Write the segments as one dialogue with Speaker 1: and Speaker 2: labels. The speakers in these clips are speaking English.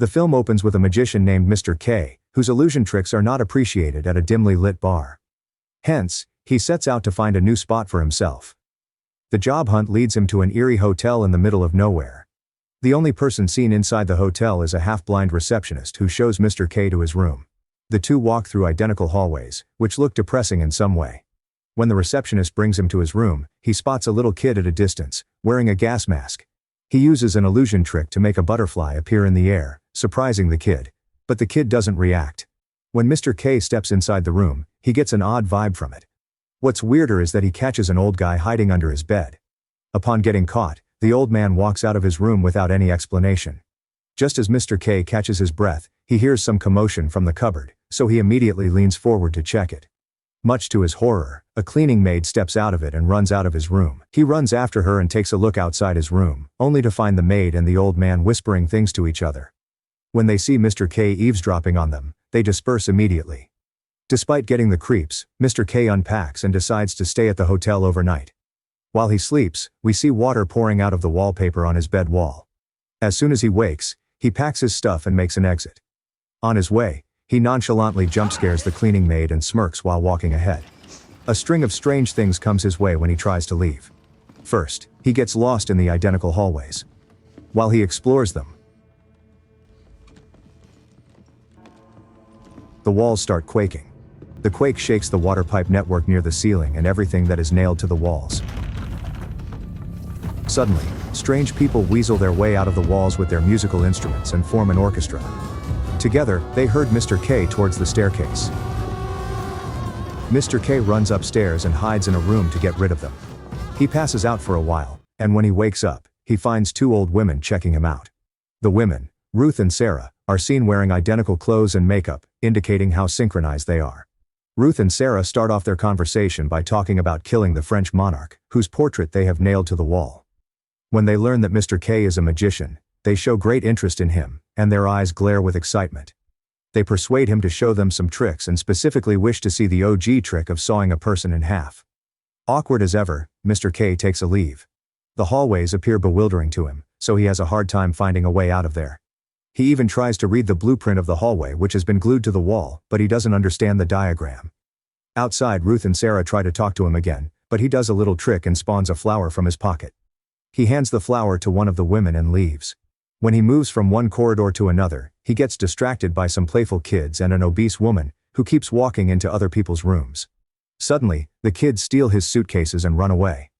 Speaker 1: The film opens with a magician named Mr. K, whose illusion tricks are not appreciated at a dimly lit bar. Hence, he sets out to find a new spot for himself. The job hunt leads him to an eerie hotel in the middle of nowhere. The only person seen inside the hotel is a half-blind receptionist who shows Mr. K to his room. The two walk through identical hallways, which look depressing in some way. When the receptionist brings him to his room, he spots a little kid at a distance, wearing a gas mask. He uses an illusion trick to make a butterfly appear in the air, surprising the kid. But the kid doesn't react. When Mr. K steps inside the room, he gets an odd vibe from it. What's weirder is that he catches an old guy hiding under his bed. Upon getting caught, the old man walks out of his room without any explanation. Just as Mr. K catches his breath, he hears some commotion from the cupboard, so he immediately leans forward to check it. Much to his horror, a cleaning maid steps out of it and runs out of his room. He runs after her and takes a look outside his room, only to find the maid and the old man whispering things to each other. When they see Mr. K eavesdropping on them, they disperse immediately. Despite getting the creeps, Mr. K unpacks and decides to stay at the hotel overnight. While he sleeps, we see water pouring out of the wallpaper on his bed wall. As soon as he wakes, he packs his stuff and makes an exit. On his way, he nonchalantly jump-scares the cleaning maid and smirks while walking ahead. A string of strange things comes his way when he tries to leave. First, he gets lost in the identical hallways. While he explores them, the walls start quaking. The quake shakes the water pipe network near the ceiling and everything that is nailed to the walls. Suddenly, strange people weasel their way out of the walls with their musical instruments and form an orchestra. Together, they herd Mr. K towards the staircase. Mr. K runs upstairs and hides in a room to get rid of them. He passes out for a while, and when he wakes up, he finds two old women checking him out. The women, Ruth and Sarah, are seen wearing identical clothes and makeup, indicating how synchronized they are. Ruth and Sarah start off their conversation by talking about killing the French monarch, whose portrait they have nailed to the wall. When they learn that Mr. K is a magician, they show great interest in him, and their eyes glare with excitement. They persuade him to show them some tricks and specifically wish to see the OG trick of sawing a person in half. Awkward as ever, Mr. K takes a leave. The hallways appear bewildering to him, so he has a hard time finding a way out of there. He even tries to read the blueprint of the hallway which has been glued to the wall, but he doesn't understand the diagram. Outside, Ruth and Sarah try to talk to him again, but he does a little trick and spawns a flower from his pocket. He hands the flower to one of the women and leaves. When he moves from one corridor to another, he gets distracted by some playful kids and an obese woman, who keeps walking into other people's rooms. Suddenly, the kids steal his suitcases and run away.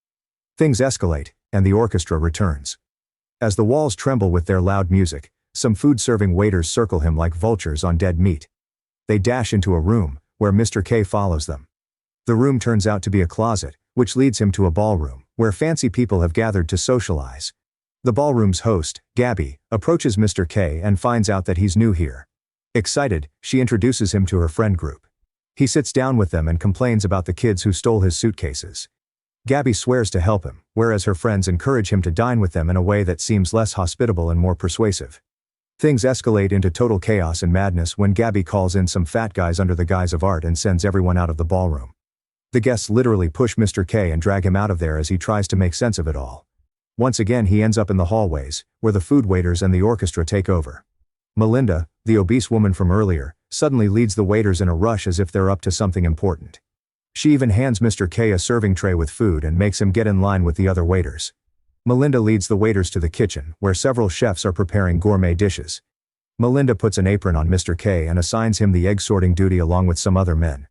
Speaker 1: Things escalate, and the orchestra returns. As the walls tremble with their loud music, some food-serving waiters circle him like vultures on dead meat. They dash into a room, where Mr. K follows them. The room turns out to be a closet, which leads him to a ballroom, where fancy people have gathered to socialize. The ballroom's host, Gabby, approaches Mr. K and finds out that he's new here. Excited, she introduces him to her friend group. He sits down with them and complains about the kids who stole his suitcases. Gabby swears to help him, whereas her friends encourage him to dine with them in a way that seems less hospitable and more persuasive. Things escalate into total chaos and madness when Gabby calls in some fat guys under the guise of art and sends everyone out of the ballroom. The guests literally push Mr. K and drag him out of there as he tries to make sense of it all. Once again he ends up in the hallways, where the food waiters and the orchestra take over. Melinda, the obese woman from earlier, suddenly leads the waiters in a rush as if they're up to something important. She even hands Mr. K a serving tray with food and makes him get in line with the other waiters. Melinda leads the waiters to the kitchen, where several chefs are preparing gourmet dishes. Melinda puts an apron on Mr. K and assigns him the egg sorting duty along with some other men.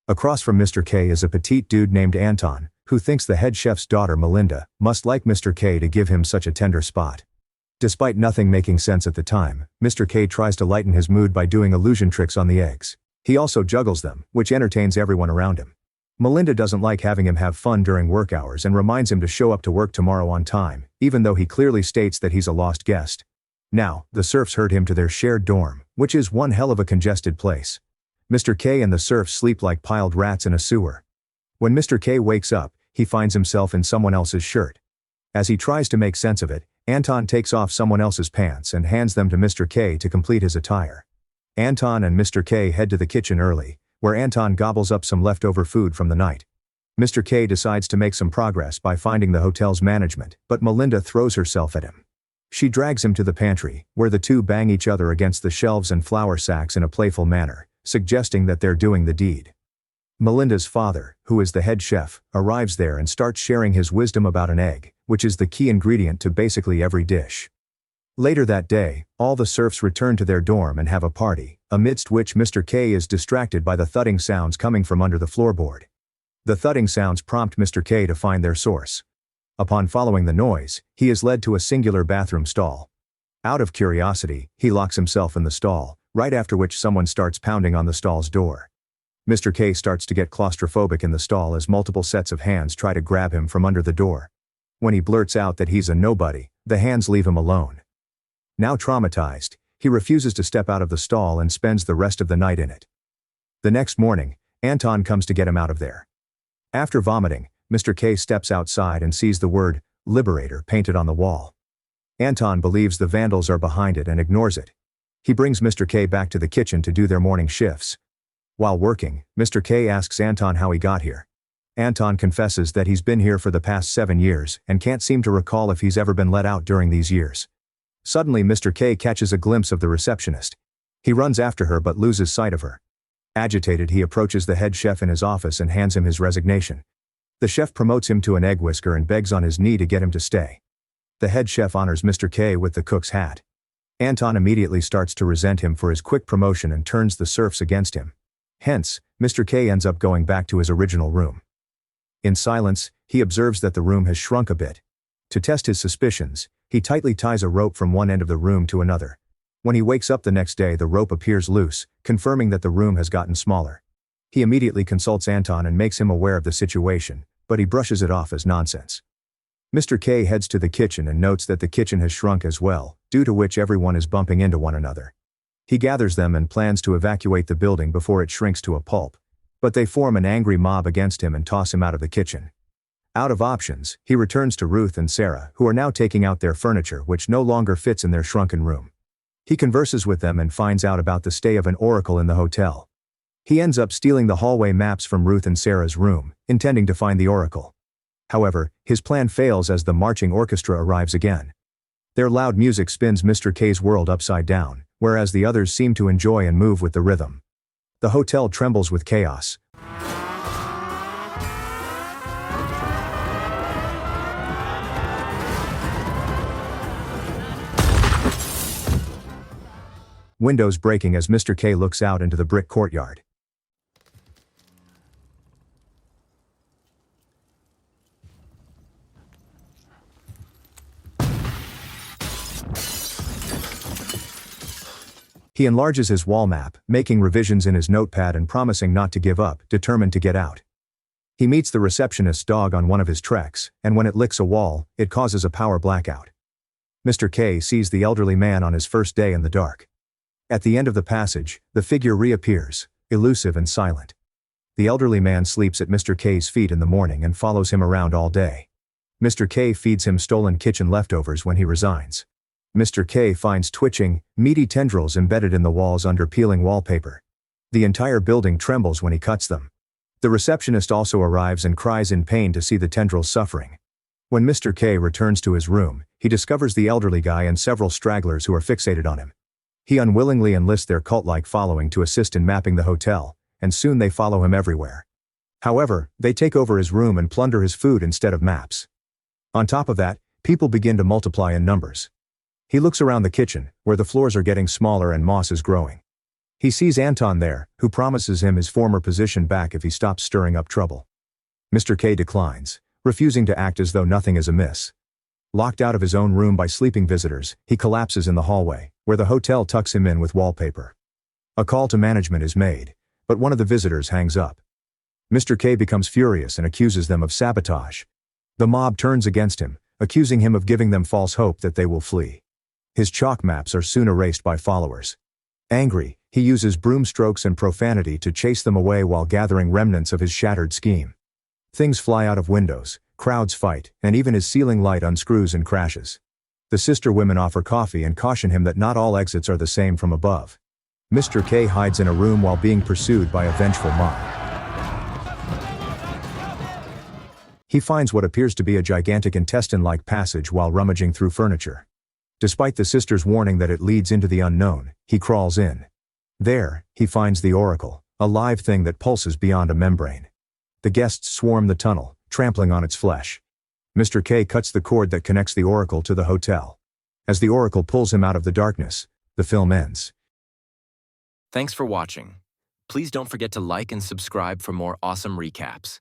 Speaker 1: Across from Mr. K is a petite dude named Anton, who thinks the head chef's daughter Melinda must like Mr. K to give him such a tender spot. Despite nothing making sense at the time, Mr. K tries to lighten his mood by doing illusion tricks on the eggs. He also juggles them, which entertains everyone around him. Melinda doesn't like having him have fun during work hours and reminds him to show up to work tomorrow on time, even though he clearly states that he's a lost guest. Now, the serfs herd him to their shared dorm, which is one hell of a congested place. Mr. K and the serfs sleep like piled rats in a sewer. When Mr. K wakes up, he finds himself in someone else's shirt. As he tries to make sense of it, Anton takes off someone else's pants and hands them to Mr. K to complete his attire. Anton and Mr. K head to the kitchen early, where Anton gobbles up some leftover food from the night. Mr. K decides to make some progress by finding the hotel's management, but Melinda throws herself at him. She drags him to the pantry, where the two bang each other against the shelves and flour sacks in a playful manner, suggesting that they're doing the deed. Melinda's father, who is the head chef, arrives there and starts sharing his wisdom about an egg, which is the key ingredient to basically every dish. Later that day, all the serfs return to their dorm and have a party, amidst which Mr. K is distracted by the thudding sounds coming from under the floorboard. The thudding sounds prompt Mr. K to find their source. Upon following the noise, he is led to a singular bathroom stall. Out of curiosity, he locks himself in the stall, right after which someone starts pounding on the stall's door. Mr. K starts to get claustrophobic in the stall as multiple sets of hands try to grab him from under the door. When he blurts out that he's a nobody, the hands leave him alone. Now traumatized, he refuses to step out of the stall and spends the rest of the night in it. The next morning, Anton comes to get him out of there. After vomiting, Mr. K steps outside and sees the word, "Liberator," painted on the wall. Anton believes the vandals are behind it and ignores it. He brings Mr. K back to the kitchen to do their morning shifts. While working, Mr. K asks Anton how he got here. Anton confesses that he's been here for the past 7 years and can't seem to recall if he's ever been let out during these years. Suddenly Mr. K catches a glimpse of the receptionist. He runs after her but loses sight of her. Agitated, he approaches the head chef in his office and hands him his resignation. The chef promotes him to an egg whisker and begs on his knee to get him to stay. The head chef honors Mr. K with the cook's hat. Anton immediately starts to resent him for his quick promotion and turns the serfs against him. Hence, Mr. K ends up going back to his original room. In silence, he observes that the room has shrunk a bit. To test his suspicions, he tightly ties a rope from one end of the room to another. When he wakes up the next day, the rope appears loose, confirming that the room has gotten smaller. He immediately consults Anton and makes him aware of the situation, but he brushes it off as nonsense. Mr. K heads to the kitchen and notes that the kitchen has shrunk as well, due to which everyone is bumping into one another. He gathers them and plans to evacuate the building before it shrinks to a pulp, but they form an angry mob against him and toss him out of the kitchen. Out of options, he returns to Ruth and Sarah, who are now taking out their furniture which no longer fits in their shrunken room. He converses with them and finds out about the stay of an oracle in the hotel. He ends up stealing the hallway maps from Ruth and Sarah's room, intending to find the oracle. However, his plan fails as the marching orchestra arrives again. Their loud music spins Mr. K's world upside down, whereas the others seem to enjoy and move with the rhythm. The hotel trembles with chaos. Windows breaking as Mr. K looks out into the brick courtyard. He enlarges his wall map, making revisions in his notepad and promising not to give up, determined to get out. He meets the receptionist's dog on one of his treks, and when it licks a wall, it causes a power blackout. Mr. K sees the elderly man on his first day in the dark. At the end of the passage, the figure reappears, elusive and silent. The elderly man sleeps at Mr. K's feet in the morning and follows him around all day. Mr. K feeds him stolen kitchen leftovers when he resigns. Mr. K finds twitching, meaty tendrils embedded in the walls under peeling wallpaper. The entire building trembles when he cuts them. The receptionist also arrives and cries in pain to see the tendrils suffering. When Mr. K returns to his room, he discovers the elderly guy and several stragglers who are fixated on him. He unwillingly enlists their cult-like following to assist in mapping the hotel, and soon they follow him everywhere. However, they take over his room and plunder his food instead of maps. On top of that, people begin to multiply in numbers. He looks around the kitchen, where the floors are getting smaller and moss is growing. He sees Anton there, who promises him his former position back if he stops stirring up trouble. Mr. K declines, refusing to act as though nothing is amiss. Locked out of his own room by sleeping visitors, he collapses in the hallway, where the hotel tucks him in with wallpaper. A call to management is made, but one of the visitors hangs up. Mr. K becomes furious and accuses them of sabotage. The mob turns against him, accusing him of giving them false hope that they will flee. His chalk maps are soon erased by followers. Angry, he uses broom strokes and profanity to chase them away while gathering remnants of his shattered scheme. Things fly out of windows, crowds fight, and even his ceiling light unscrews and crashes. The sister women offer coffee and caution him that not all exits are the same from above. Mr. K hides in a room while being pursued by a vengeful mob. He finds what appears to be a gigantic intestine-like passage while rummaging through furniture. Despite the sister's warning that it leads into the unknown, he crawls in. There, he finds the oracle, a live thing that pulses beyond a membrane. The guests swarm the tunnel, trampling on its flesh. Mr. K cuts the cord that connects the oracle to the hotel. As the oracle pulls him out of the darkness, the film ends.
Speaker 2: Thanks for watching. Please don't forget to like and subscribe for more awesome recaps.